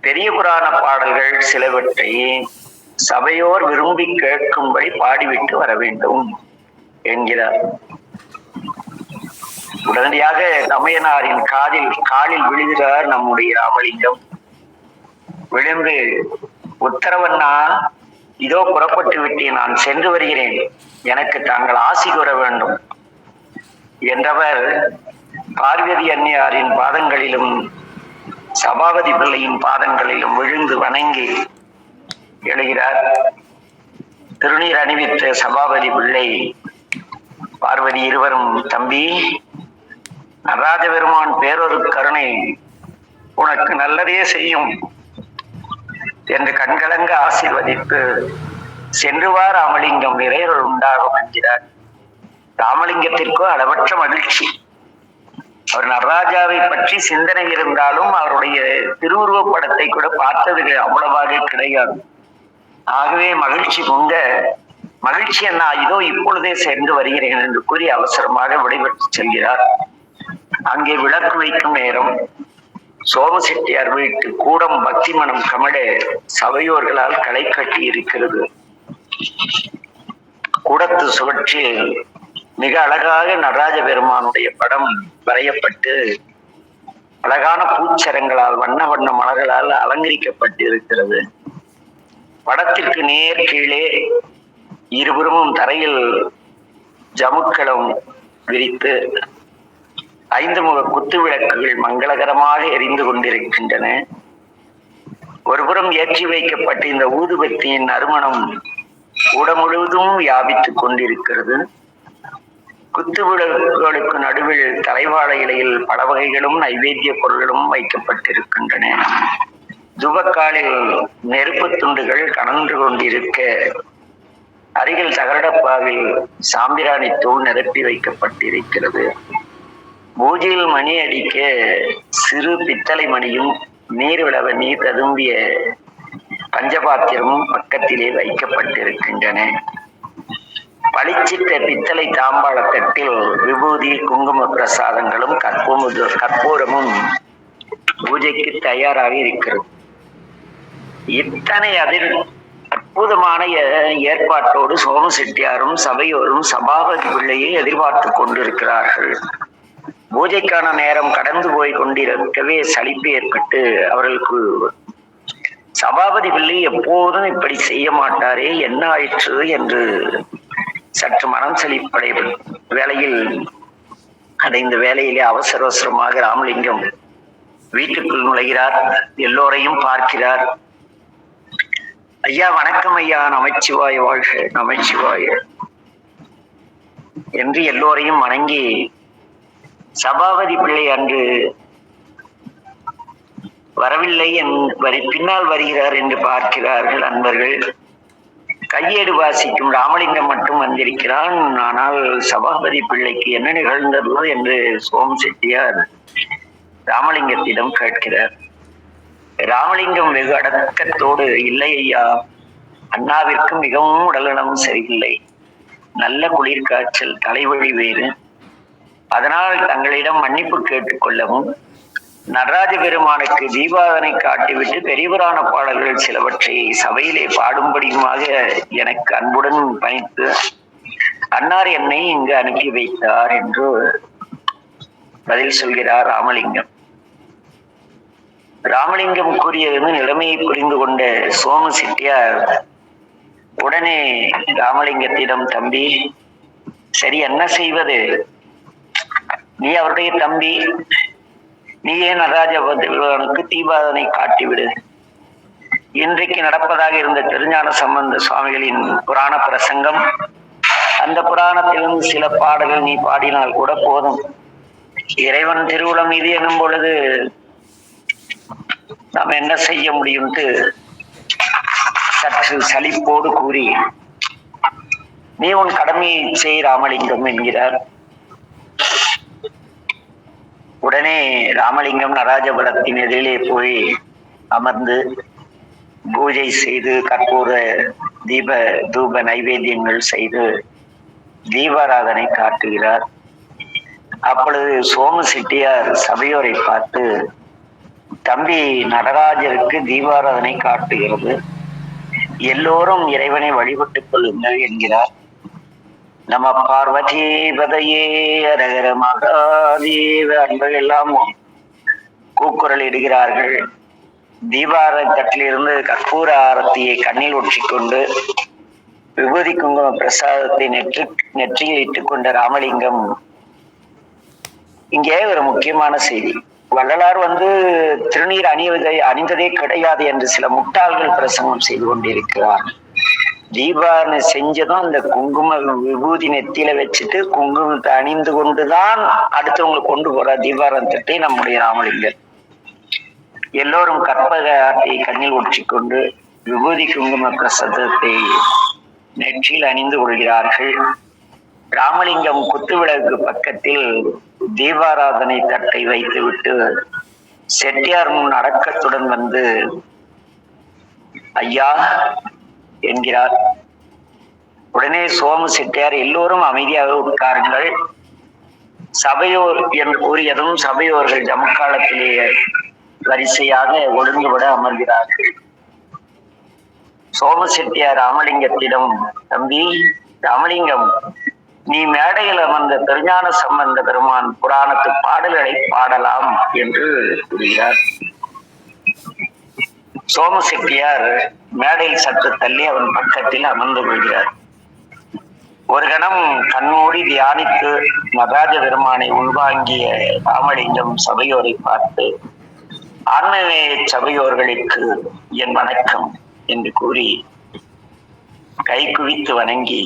பெரிய புராண பாடல்கள் சிலவற்றை சபையோர் விரும்பி கேட்கும்படி பாடிவிட்டு வர வேண்டும் என்கிறார். உடனடியாக தமையனாரின் காலில் விழுகிறார் நம்முடைய ராமலிங்கம். விழுந்து, உத்தரவண்ணா, இதோ புறப்பட்டு விட்டேன், நான் சென்று வருகிறேன், எனக்கு தாங்கள் ஆசி கூற வேண்டும் என்றவர் பார்வதி அன்னையாரின் பாதங்களிலும் சபாபதி பிள்ளையின் பாதங்களிலும் விழுந்து வணங்கி எழுகிறார். திருநீர் அணிவித்த சபாபதி பிள்ளை பார்வதி இருவரும், தம்பி, நடராஜ பெருமான் பேரொரு கருணை உனக்கு நல்லதே செய்யும் என்று கண்கலங்க ஆசீர்வதித்து சென்றுவா ராமலிங்கம் நிறையொரு உண்டாகும் என்கிறார். ராமலிங்கத்திற்கோ அளவற்ற மகிழ்ச்சி. அவர் நடராஜாவை பற்றி சிந்தனை இருந்தாலும் அவருடைய திருவுருவப் படத்தை கூட பார்த்தது அவ்வளவாக கிடையாது. ஆகவே மகிழ்ச்சி பொங்க, மகிழ்ச்சி என்ன, இதோ இப்பொழுதே சென்று வருகிறேன் என்று கூறி அவசரமாக விடைபெற்று செல்கிறார். அங்கே விளக்கு வைக்கும் நேரம். சோம செட்டியார் வீட்டு கூடம் பக்தி மனம் கமட சபையோர்களால் களை கட்டி இருக்கிறது. கூடத்து சுவற்றில் மிக அழகாக நடராஜ பெருமானுடைய படம் வரையப்பட்டு அழகான பூச்சரங்களால் வண்ண வண்ண மலர்களால் அலங்கரிக்கப்பட்டு இருக்கிறது. படத்திற்கு நேர் கீழே இருபுறமும் தரையில் ஜமுக்களம் விரித்து 5 முக குத்து விளக்குகள் மங்களகரமாக எரிந்து கொண்டிருக்கின்றன. ஒருபுறம் ஏற்றி வைக்கப்பட்ட இந்த ஊதுபத்தியின் நறுமணம் ஊடம் முழுவதும் வியாபித்துக் கொண்டிருக்கிறது. குத்து விளக்குகளுக்கு நடுவில் தலைவாழை இலையில் பல வகைகளும் நைவேத்திய பொருள்களும் வைக்கப்பட்டிருக்கின்றன. துவக்காலில் நெருப்பு துண்டுகள் கனன்று கொண்டிருக்க அருகில் தகரடப்பாவில் சாம்பிராணி தூள் நிரப்பி வைக்கப்பட்டிருக்கிறது. பூஜையில் மணி அடிக்க சிறு பித்தளை மணியும் நீர் விளவ நீர் ததும்பிய பஞ்சபாத்திரமும் பக்கத்திலே வைக்கப்பட்டிருக்கின்றன. பளிச்சிட்ட பித்தளை தாம்பாள தட்டில் விபூதி குங்கும பிரசாதங்களும் கற்பூரமும் பூஜைக்கு தயாராக இருக்கிறது. இத்தனை அற்புதமான ஏற்பாட்டோடு சோம செட்டியாரும் சபையோரும் சபாபதி பிள்ளையை எதிர்பார்த்து கொண்டிருக்கிறார்கள். பூஜைக்கான நேரம் கடந்து போய் கொண்டிருக்கவே சலிப்பு ஏற்பட்டு அவர்களுக்கு சபாபதி பிள்ளை எப்போதும் இப்படி செய்ய மாட்டாரே, என்ன ஆயிற்று என்று சற்று மனம் சலிப்படைய வேளையில் அடைந்த வேலையிலே அவசர அவசரமாக ராமலிங்கம் வீட்டுக்குள் நுழைகிறார். எல்லோரையும் பார்க்கிறார். ஐயா வணக்கம் ஐயா, நமச்சிவாய வாழ்க, நமச்சிவாய என்று எல்லோரையும் வணங்கி, சபாபதி பிள்ளை அன்று வரவில்லை, பின்னால் வருகிறார் என்று பார்க்கிறார்கள் அன்பர்கள். கையேடு வாசிக்கும் ராமலிங்கம் மட்டும் வந்திருக்கிறான். ஆனால் சபாபதி பிள்ளைக்கு என்ன நிகழ்ந்ததோ என்று சோம செட்டியார் ராமலிங்கத்திடம் கேட்கிறார். ராமலிங்கம் வெகு அடக்கத்தோடு, இல்லை ஐயா, அண்ணாவிற்கு மிகவும் உடல்நலம் சரியில்லை, நல்ல குளிர்காய்ச்சல், தலைவலி வேறு, அதனால் தங்களிடம் மன்னிப்பு கேட்டுக்கொள்ளவும் நடராஜ பெருமானுக்கு தீபாவனை காட்டிவிட்டு பெரியவரான பாடல்கள் சிலவற்றை சபையிலே பாடும்படியுமாக எனக்கு அன்புடன் பணித்து அன்னார் என்னை இங்கு அனுப்பி வைத்தார் என்று பதில் சொல்கிறார் ராமலிங்கம். ராமலிங்கம் கூறியது நிலைமையை புரிந்து கொண்ட சோம செட்டியார் உடனே ராமலிங்கத்திடம், தம்பி, சரி என்ன செய்வது, நீ அவருடைய தம்பி, நீயே நடராஜனுக்கு தீபாவனை காட்டிவிடு. இன்றைக்கு நடப்பதாக இருந்த திருஞான சம்பந்த சுவாமிகளின் புராண பிரசங்கம், அந்த புராணத்திலிருந்து சில பாடல்கள் நீ பாடினால் கூட போதும். இறைவன் திருவுளம் இது எனும் பொழுது நாம் என்ன செய்ய முடியும்ட்டு சற்று சலிப்போடு கூறி, நீ உன் கடமையை செய் ராமலிங்கம் என்கிறார். உடனே ராமலிங்கம் நடராஜபுரத்தின் எதிரிலே போய் அமர்ந்து பூஜை செய்து கற்பூர தீப தூப நைவேத்தியங்கள் செய்து தீபாராதனை காட்டுகிறார். அப்பொழுது சோம செட்டியார் சபையோரை பார்த்து, தம்பி, நடராஜருக்கு தீபாராதனை காட்டுகிறது, எல்லோரும் இறைவனை வழிபட்டுக் கொள்ளுங்கள் என்கிறார். நம பார்வதி பதையே அரகர மகாதேவ அன்பர்கள் எல்லாம் கூக்குரல் இடுகிறார்கள். தீபாராதனை தட்டிலிருந்து கற்பூர ஆரத்தியை கண்ணில் ஒற்றிக்கொண்டு விபூதி குங்கும பிரசாதத்தை நெற்றியில் இட்டுக்கொண்ட ராமலிங்கம், இங்கே ஒரு முக்கியமான செய்தி, வள்ளலார் திருநீர் அணிந்ததே கிடையாது என்று சில முட்டாள்கள் பிரசங்கம் செய்து கொண்டிருக்கிறார். தீபாவளி செஞ்சதும் அந்த குங்கும விபூதி நெத்தியில வச்சுட்டு குங்குமத்தை அணிந்து கொண்டுதான் அடுத்தவங்களுக்கு கொண்டு போறார் தீபாவளி தட்டை நம்முடைய ராமலிங்கர். எல்லோரும் கற்பக ஆட்டையை கண்ணில் ஒற்றிக்கொண்டு விபூதி குங்கும பிரசாதத்தை நெற்றியில் அணிந்து கொள்கிறார்கள். ராமலிங்கம் குத்துவிளக்கு பக்கத்தில் தீபாராதனை தட்டை வைத்துவிட்டு செட்டியார் முன் அடக்கத்துடன் வந்து, ஐயா என்கிறார். உடனே சோம செட்டியார், எல்லோரும் அமைதியாக உட்காருங்கள், சபையோர் என்று கூறியதும் சபையோர்கள் ஜமக்காலத்திலேயே வரிசையாக ஒழுங்குபட அமர்கிறார்கள். சோம செட்டியார் ராமலிங்கத்திடம், தம்பி ராமலிங்கம், நீ மேடையில் அமர்ந்த திருஞான சம்பந்த பெருமான் புராணத்து பாடல்களை பாடலாம் என்று கூறுகிறார். சோம செட்டியார் மேடையில் சற்று தள்ளி அவன் பக்கத்தில் அமர்ந்து கொள்கிறார். ஒரு கணம் கண்மூடி தியானித்து நடராஜ பெருமானை உள்வாங்கிய ராமலிங்கம் சபையோரை பார்த்து, ஆன்மீக சபையோர்களுக்கு என் வணக்கம் என்று கூறி கை குவித்து வணங்கி,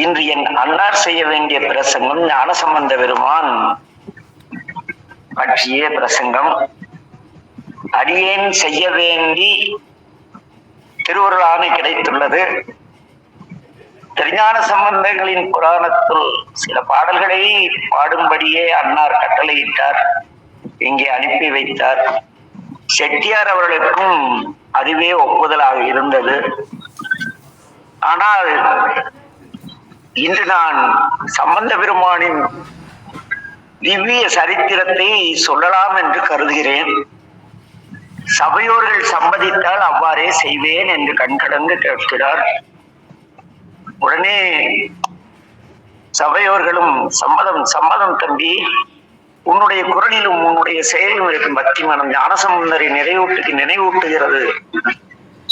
இன்று என் அன்னார் செய்ய வேண்டிய பிரசங்கம் ஞானசம்பந்த பெருமான் பற்றிய பிரசங்கம். அடியேன் செய்ய வேண்டி திருவருள் ஆணை கிடைத்துள்ளது. திருஞான சம்பந்தங்களின் புராணத்தில் சில பாடல்களை பாடும்படியே அன்னார் கட்டளையிட்டார், இங்கே அனுப்பி வைத்தார். செட்டியார் அவர்களுக்கும் அதுவே ஒப்புதலாக இருந்தது. ஆனால் இன்று நான் சம்பந்த பெருமானின் திவ்ய சரித்திரத்தை சொல்லலாம் என்று கருதுகிறேன். சபையோர்கள் சம்மதித்தால் அவ்வாறே செய்வேன் என்று கண்கடந்து கேட்கிறார். உடனே சபையோர்களும் சம்மதம் தம்பி, உன்னுடைய குரலிலும் உன்னுடைய செயலிலும் இருக்கும் பக்தி மனம் ஞானசம்பந்தரை நினைவூட்டுகிறது,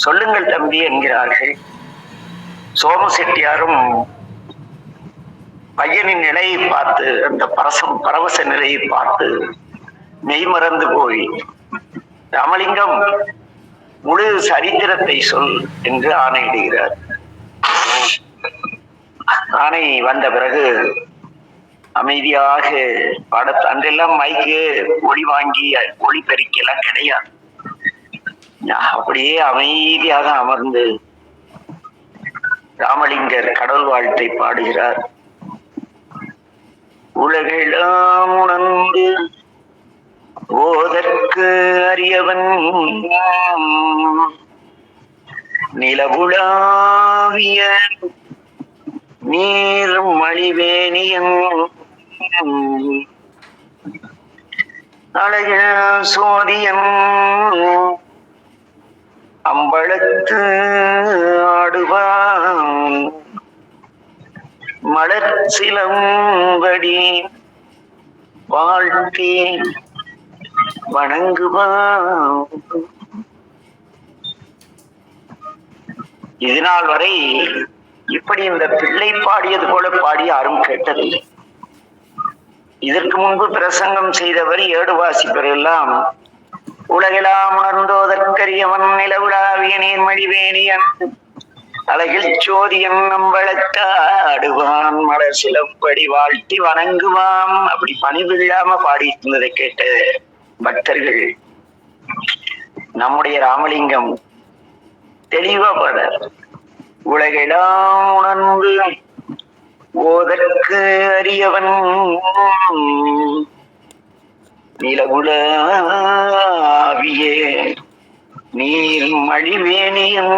சொல்லுங்கள் தம்பி என்கிறார்கள். சோம செட்டியாரும் பையனின் நிலையை பார்த்து, அந்த பரவச நிலையை பார்த்து மெய்மறந்து போய், ராமலிங்கம் முழு சரித்திரத்தை சொல் என்று ஆணையிடுகிறார். ஆணை வந்த பிறகு அமைதியாக பாடத்து, அன்றெல்லாம் மைக்கு ஒளி வாங்கி ஒளி பெருக்கெல்லாம் கிடையாது. அப்படியே அமைதியாக அமர்ந்து ராமலிங்கர் கடவுள் வாழ்த்தை பாடுகிறார். உலகெல்லாம் உணர்ந்து ஓதற்கு அறியவன் நிலவுலாவிய நீர் மணிவேணியன் அழக சோதியன் அம்பலத்து ஆடுவான் மலர் சிலம்படி வாழ்த்தி வணங்குவான். இதனால் வரை இப்படி இந்த பிள்ளை பாடியது போல பாடி யாரும் கேட்டதில்லை. இதற்கு முன்பு பிரசங்கம் செய்தவர் ஏடு வாசிப்பர் எல்லாம் உலகெல்லாம் உணர்ந்தோதற்கரியவன் நிலவுலாவிய நீர்மழிவேணியன் அழகில் சோதியன் நம்பளத்தாடுவான் மலர் சிலப்படி வாழ்த்தி வணங்குவான். அப்படி பணிவில்லாம பாடிட்டு இருந்ததை கேட்ட பக்தர்கள் நம்முடைய ராமலிங்கம் தெளிவா பாடார். உலகெல்லாம் உணர்ந்து ஓதற்கு அறியவன் நிலவுலாவிய நீர் மழிவேணியன்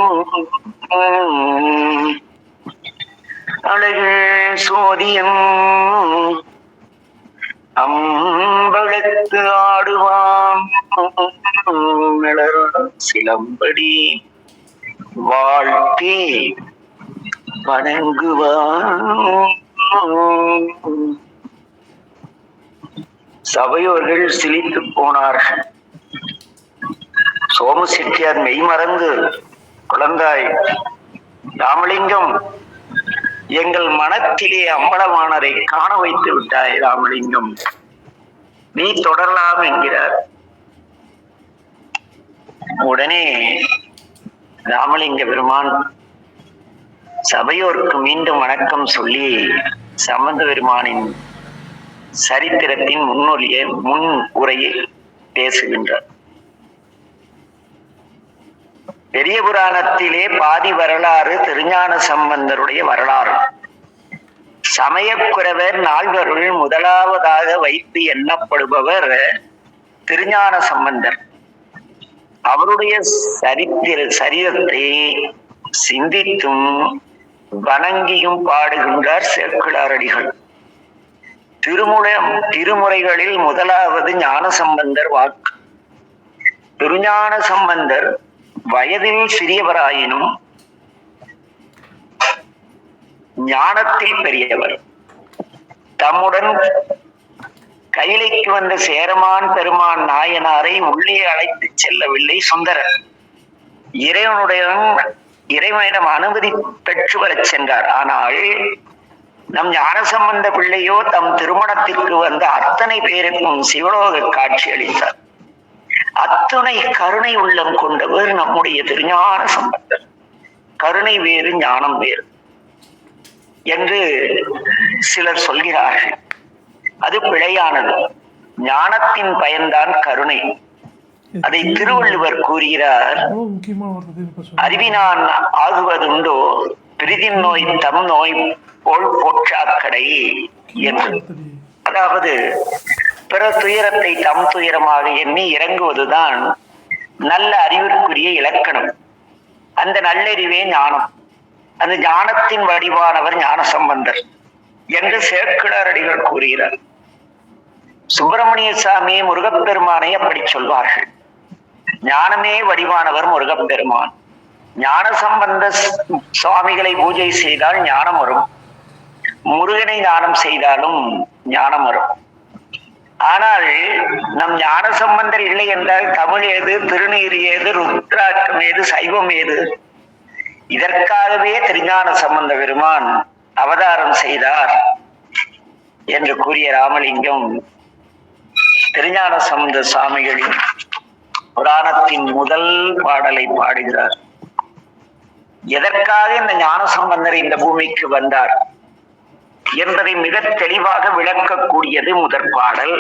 அழகு சோதியன் அம்பலத்து ஆடுவான் சிலம்படி வாழ்த்தி வணங்குவான். சபையோர்கள் சிலித்து போனார்கள். சோம செட்டியார் மெய்மறந்து, குழந்தாய் ராமலிங்கம், எங்கள் மனத்திலே அம்பலமானரை காண வைத்து விட்டாய் ராமலிங்கம், நீ தொடரலாம் என்கிறார். உடனே ராமலிங்க பெருமான் சபையோருக்கு மீண்டும் வணக்கம் சொல்லி சம்பந்த பெருமானின் சரித்திரத்தின் முன் உரையை பேசுகின்றார். பெரிய புராணத்திலே பாதி வரலாறு திருஞான சம்பந்தருடைய வரலாறு. சமயக்குறவர் நால்வருள் முதலாவதாக வைத்து எண்ணப்படுபவர் திருஞான சம்பந்தர். அவருடைய சரிதத்தை சிந்தித்தும் வணங்கியும் பாடுகின்றார் சேக்கிழாரடிகள். திருமுறைகளில் முதலாவது ஞான சம்பந்தர் வாக்கு. திருஞான சம்பந்தர் வயதில் சிறியவராயினும் ஞானத்தில் பெரியவர். தம்முடன் கைலைக்கு வந்த சேரமான் பெருமான் நாயனாரை உள்ளே அழைத்து செல்லவில்லை சுந்தரர். இறைவனுடன் இறைவனிடம் அனுமதி பெற்று வரச் சென்றார். ஆனால் நம் ஞானசம்பந்த பிள்ளையோ தம் திருமணத்திற்கு வந்த அத்தனை பேருக்கும் சிவலோக காட்சி அளித்தார். அத்துணை கருணை உள்ளம் கொண்டவர் நம்முடைய திருஞான சம்பந்தர். கருணை வேறு ஞானம் வேறு என்று சிலர் சொல்கிறார்கள். அது பிழையானது. ஞானத்தின் பயன்தான் கருணை. அதை திருவள்ளுவர் கூறுகிறார், அறிவினான் ஆகுவதுண்டோ பிரிதின் நோய் தம் நோய் போல் போற்றாக்கடை என்று. அதாவது பிற துயரத்தை தம் துயரமாக எண்ணி இறங்குவதுதான் நல்ல அறிவிற்குரிய இலக்கணம். அந்த நல்லறிவே ஞானம். அந்த ஞானத்தின் வடிவானவர் ஞான சம்பந்தர் என்று சேக்கிழாரடிகள் கூறுகிறார். சுப்பிரமணிய சாமி முருகப்பெருமானை அப்படி சொல்வார்கள். ஞானமே வடிவானவர் முருகப்பெருமான். ஞான சம்பந்த சுவாமிகளை பூஜை செய்தால் ஞானம் வரும். முருகனை ஞானம் செய்தாலும் ஞானம் வரும். ஆனால் நம் ஞான சம்பந்தர் இல்லை என்றால் தமிழ் ஏது, திருநீர் ஏது, ருத்ராட்சம் ஏது, சைவம் ஏது? இதற்காகவே திருஞான சம்பந்த பெருமான் அவதாரம் செய்தார் என்று கூறிய ராமலிங்கம் திருஞான சம்பந்த சுவாமிகளின் புராணத்தின் முதல் பாடலை பாடுகிறார். எதற்காக இந்த ஞான சம்பந்தர் இந்த பூமிக்கு வந்தார் என்பதை மிக தெளிவாக விளக்கக்கூடியது முதற் பாடல்.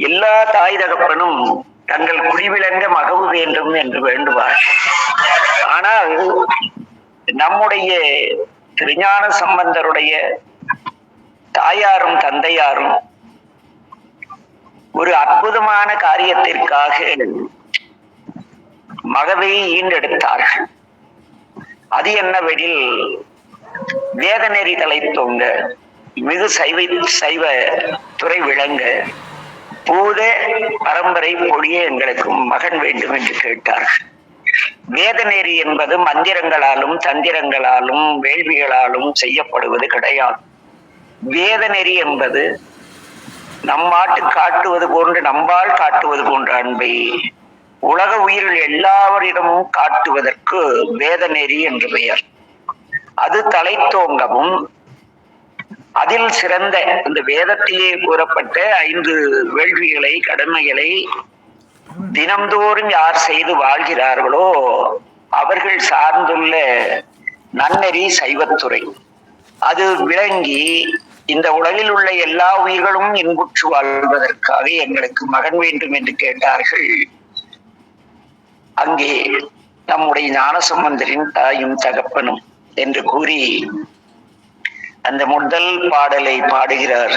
எல்லா தாய் தகப்பனும் தங்கள் குடிவிளங்க மகவு வேண்டும் என்று வேண்டுவார். ஆனால் நம்முடைய திருஞான சம்பந்தருடைய தாயாரும் தந்தையாரும் ஒரு அற்புதமான காரியத்திற்காக மகவை ஈண்டெடுத்தார்கள். அது என்னவெனில் வேத நெறி தலைத்தோங்க, மிகு சைவ துறை விளங்க, பூத பரம்பரை பொழிய எங்களுக்கு மகன் வேண்டும் என்று கேட்டார்கள். வேத நெறி என்பது மந்திரங்களாலும் தந்திரங்களாலும் வேள்விகளாலும் செய்யப்படுவது கிடையாது. வேத நெறி என்பது நம்மாட்டு காட்டுவது போன்று, நம்பால் காட்டுவது போன்ற அன்பை உலக உயிர்கள் எல்லாவரிடமும் காட்டுவதற்கு வேத நெறி என்று பெயர். அது தலைத்தோங்கவும் அதில் சிறந்த இந்த வேதத்திலே கூறப்பட்ட 5 வேள்விகளை, கடமைகளை தினம்தோறும் யார் செய்து வாழ்கிறார்களோ அவர்கள் சார்ந்துள்ள நன்னெறி சைவத்துறை அது விளங்கி இந்த உலகில் உள்ள எல்லா உயிர்களும் இன்புற்று வாழ்வதற்காக எங்களுக்கு மகன் வேண்டும் என்று கேட்டார்கள். அங்கே நம்முடைய ஞானசம்பந்தரின் தாயும் தகப்பனும் என்று கூறி அந்த முதல் பாடலை பாடுகிறார்.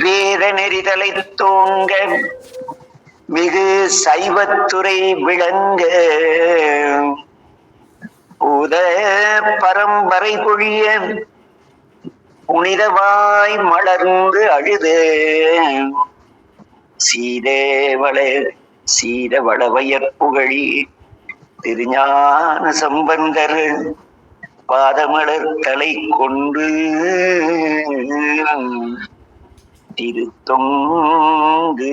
வேத நெறிதலை தோங்க மிகு சைவத்துறை விளங்க, பூத பரம்பரை பொழிய புனிதவாய் மலர்ந்து அழுது, சீரவளவயற் புகழி திருஞான சம்பந்தர் பாதமலர் தலை கொண்டு திருத்தொங்கு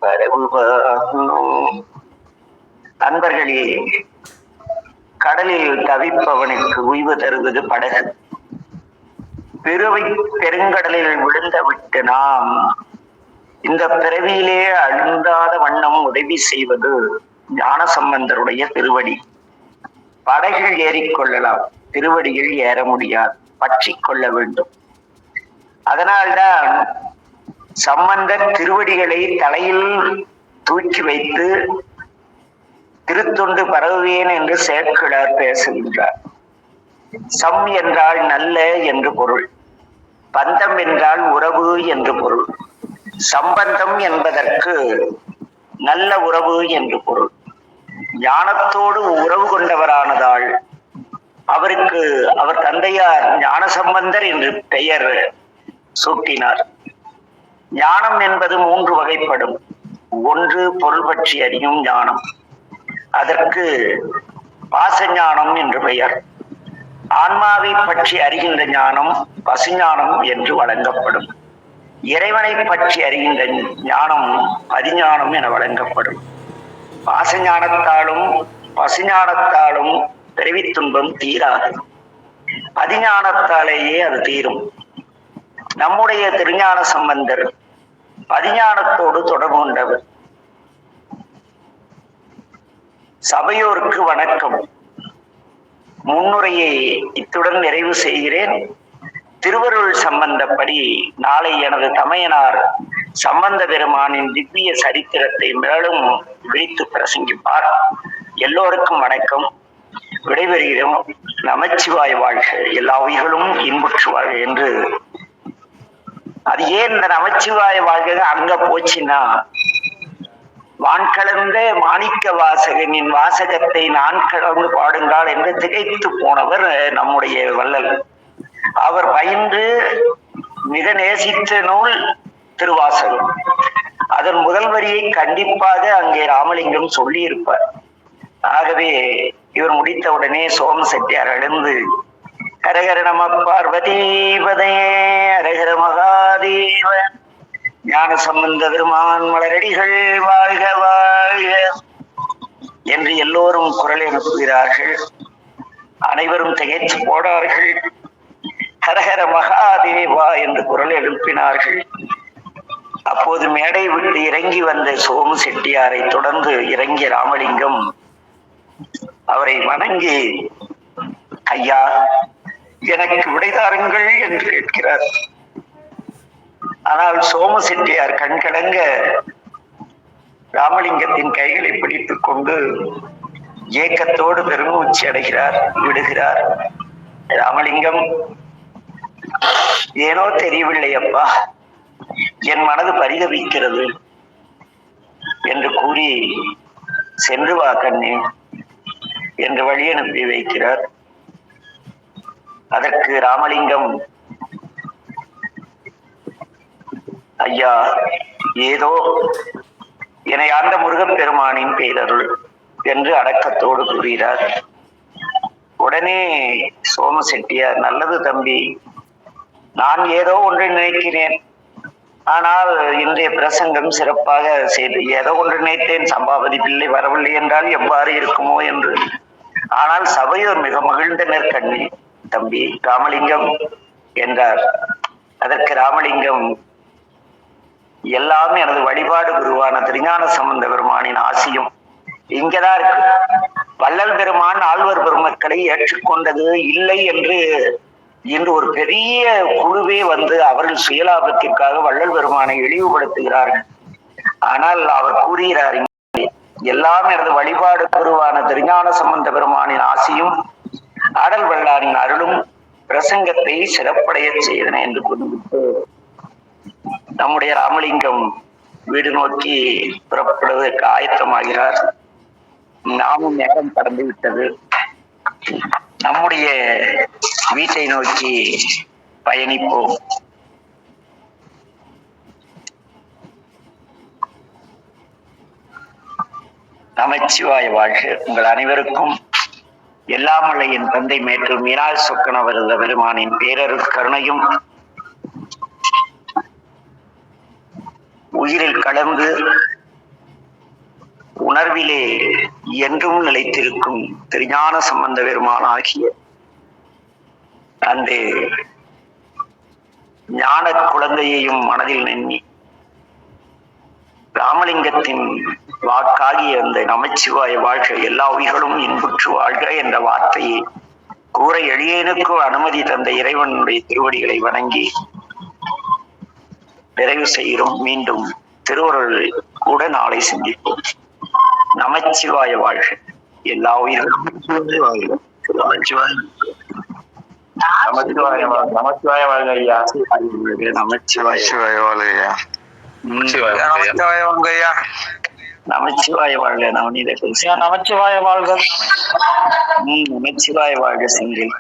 பரவுவானோ. அன்பர்களே, கடலில் தவிப்பவனுக்கு உய்வு தருவது படகு. பிறவி பெருங்கடலில் விழுந்த விட்டு நாம் இந்த பிறவியிலே அழுந்தாத வண்ணம் உதவி செய்வது ஞானசம்பந்தருடைய திருவடி. படகில் ஏறிக்கொள்ளலாம், திருவடியில் ஏற முடியாது, பற்றி கொள்ள வேண்டும். அதனால்தான் சம்பந்தர் திருவடிகளை தலையில் தூக்கி வைத்து திருத்தொண்டு பரவுவேன் என்று சேக்கிழார் பேசுகின்றார். சம் என்றால் நல்ல என்று பொருள், பந்தம் என்றால் உறவு என்று பொருள், சம்பந்தம் என்பதற்கு நல்ல உறவு என்று பொருள். ஞானத்தோடு உறவு கொண்டவரானதால் அவருக்கு அவர் தந்தையார் ஞானசம்பந்தர் என்று பெயர் சூட்டினார். ஞானம் என்பது 3 வகைப்படும். ஒன்று பொருள் பற்றி அறியும் ஞானம், அதற்கு பாசஞானம் என்று பெயர். ஆன்மாவை பற்றி அறிகின்ற ஞானம் பசுஞானம் என்று வழங்கப்படும். இறைவனை பற்றி அறிகின்ற ஞானம் பதிஞானம் என வழங்கப்படும். பாசஞானத்தாலும் பசுஞானத்தாலும் பிறவித்துன்பம் தீராது, பதிஞானத்தாலேயே அது தீரும். நம்முடைய திருஞான சம்பந்தர் பதிஞானத்தோடு தொடர்பு கொண்டவர். சபையோருக்கு வணக்கம். முன்னுரையை இத்துடன் நிறைவு செய்கிறேன். திருவருள் சம்பந்தப்படி நாளை எனது தமையனார் சம்பந்த பெருமானின் திவ்ய சரித்திரத்தை மேலும் விரித்து பிரசங்கிப்பார். எல்லோருக்கும் வணக்கம். விடைபெறுகிறோம். நமச்சிவாய வாழ்க, எல்லா உயிர்களும் இன்புற்று வாழ்க என்று. அது ஏன் இந்த நமச்சிவாய வாழ்க அங்க போச்சுன்னா, வான்கலந்த மாணிக்க வாசகனின் வாசகத்தை நான் கலந்து பாடுங்கால் என்று திகைத்து போனவர் நம்முடைய வள்ளல். அவர் பயின்று மிக நேசித்த நூல் திருவாசகம். அதன் முதல் வரியை கண்டிப்பாக அங்கே ராமலிங்கம் சொல்லி இருப்பார். ஆகவே இவர் முடித்தவுடனே சோம செட்டியார் எழுந்து ஹரஹர நம பார்வதீபதே ஹரஹர மகாதேவ ஞான சம்பந்த பெருமான் மலரடிகள் வாழ்க வாழ்க என்று எல்லோரும் குரல் எழுப்புகிறார்கள். அனைவரும் திகைத்து போனார்கள். ஹரஹர மகாதேவா என்று குரல் எழுப்பினார்கள். அப்போது மேடை விட்டு இறங்கி வந்த சோமு செட்டியாரை தொடர்ந்து இறங்கிய ராமலிங்கம் அவரை வணங்கி, ஐயா எனக்கு விடைதாருங்கள் என்று கேட்கிறார். ஆனால் சோமு செட்டியார் கண்கலங்க ராமலிங்கத்தின் கைகளை பிடித்துக் கொண்டு ஏக்கத்தோடு பெருமூச்சு அடைகிறார், விடுகிறார். ராமலிங்கம், ஏனோ தெரியவில்லை அப்பா, என் மனது பரிதவிக்கிறது என்று கூறி சென்று வா கண்ணே என்று வழி அனுப்பி வைக்கிறார். அதற்கு ராமலிங்கம், ஐயா ஏதோ என்னை ஆண்ட முருகப்பெருமானின் பேரருள் என்று அடக்கத்தோடு கூறுகிறார். உடனே சோம செட்டியார், நல்லது தம்பி, நான் ஏதோ ஒன்று நினைக்கிறேன், ஆனால் இன்றைய பிரசங்கம் சிறப்பாக செய்து ஏதோ ஒன்று நினைத்தேன், சம்பாவதி பிள்ளை வரவில்லை என்றால் எவ்வாறு இருக்குமோ என்று. ஆனால் சபையோர் மிக மகிழ்ந்தனர் கண்ணி தம்பி ராமலிங்கம் என்றார். அதற்கு ராமலிங்கம், எல்லாம் எனது வழிபாடு குருவான திருஞான சம்பந்த பெருமானின் ஆசியும் இங்கதான் இருக்கு. வள்ளல் பெருமான் ஆழ்வர் பெருமக்களை ஏற்றுக்கொண்டது இல்லை என்று இன்று ஒரு பெரிய குழுவே வந்து அவர்கள் சுயலாபத்திற்காக வள்ளல் பெருமானை இழிவுபடுத்துகிறார்கள். ஆனால் அவர் கூறுகிறார், எல்லாம் எனது வழிபாடு குருவான திருஞான சம்பந்த பெருமானின் ஆசியும் ஆடல் வல்லாரின் அருளும் பிரசங்கத்தை சிறப்படைய செய்தன என்று கூறிவிட்டு நம்முடைய ராமலிங்கம் வீடு நோக்கி புறப்படுவதற்கு ஆயத்தமாகிறார். நாமும் நேரம் கடந்து விட்டது. நம்முடைய வீட்டை நோக்கி பயணிப்போம். நமச்சிவாய வாழ்க. உங்கள் அனைவருக்கும் எல்லாமல்ல என் தந்தை மேற்று மீனாள் சொக்கனவரது பெருமானின் பேரருள் கருணையும் உயிரில் கலந்து உணர்விலே என்றும் நிலைத்திருக்கும் திருஞான சம்பந்த பெருமான் ஆகிய அந்த ஞான குழந்தையையும் மனதில் எண்ணி ராமலிங்கத்தின் வாக்காகிய அந்த நமச்சிவாய வாழ்க, எல்லா உயிர்களும் இன்புற்று வாழ்க என்ற வார்த்தையை கூற எளியனுக்கு அனுமதி தந்த இறைவனுடைய திருவடிகளை வணங்கி நிறைவு செய்கிறோம். மீண்டும் திருவருள் கூட நாளை சிந்திப்போம். நமச்சிவாய வாழ்க, எல்லா உயிர்களும் நமச்சிவாய நமச்சிவாய வாழ்க ஐயா. நமச்சிவாய வாழ்க ஐயா. நமச்சிவாய வாழ்க ஐயா. நமச்சிவாய வாழ்க நவநீத நமச்சிவாய வாழ்க. நமச்சிவாய வாழ்க செந்தில்.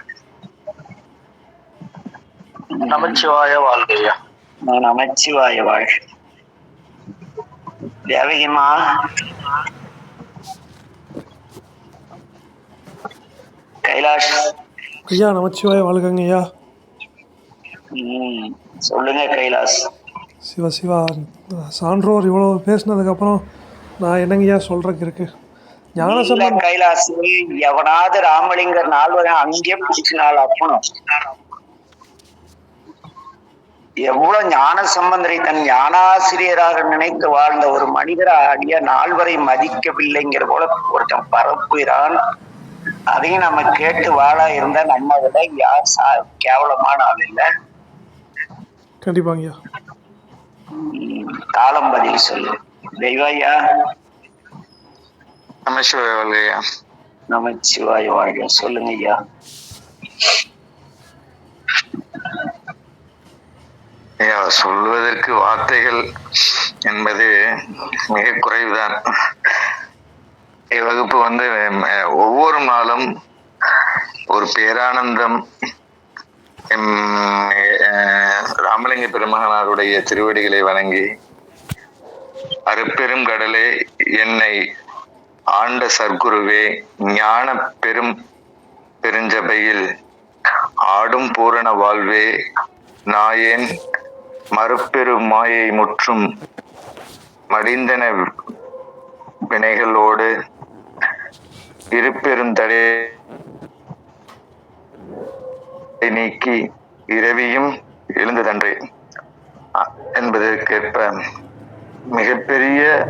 நமச்சிவாய வாழ்க ஐயா. நமச்சிவாய வாழ்க. தேவகிமா, கைலாஷ் ஐயா நமச்சிவாய வாழ்கங்க ஐயா. சொல்லுங்க கைலாஷ். சிவா சிவா, சான்றோர் இவ்வளோ பேசினதுக்கப்புறம் நான் என்னங்கய்யா சொல்கிறக்கு இருக்கு. ஞானசம்பந்த கைலாசில் எவனாவது ராமலிங்கர் நால்வரை அங்கேயே பிடிச்சு நாள் அப்பணும். எவ்வளவு ஞான சம்பந்தரை தன் ஞானாசிரியராக நினைத்து வாழ்ந்த ஒரு மனிதர் அடிய நால்வரை மதிக்கவில்லைங்கிற போல ஒருத்தன் பரப்புகிறான். அதையும் நம்ம கேட்டு வாழ இருந்தா நம்ம விட யார் கேவலமான ஆள் இல்லை. கண்டிப்பாங்கய்யா. காலம் பதில் சொல்லு தெய்வாயா. நமச்சிவாய வாழ்கையா. நமச்சிவாய வாழ்க. சொல்லுங்க ஐயா. ஐயா, சொல்வதற்கு வார்த்தைகள் என்பது மிக குறைவுதான். வகுப்பு வந்து ஒவ்வொரு நாளும் ஒரு பேரானந்தம். ராமலிங்க பெருமகனாருடைய திருவடிகளை வணங்கி, அருப்பெரும் கடலே, என்னை ஆண்ட சர்க்குருவே, ஞான பெருஞ்சபையில் ஆடும் பூரண வாழ்வே, நாயேன் மறுப்பெரு மாயை முற்றும் மடிந்தன வினைகளோடு இருப்பெரும் தடை நீக்கி இரவியும் எழுந்ததன்றே என்பதற்கேற்ப மிகப்பெரிய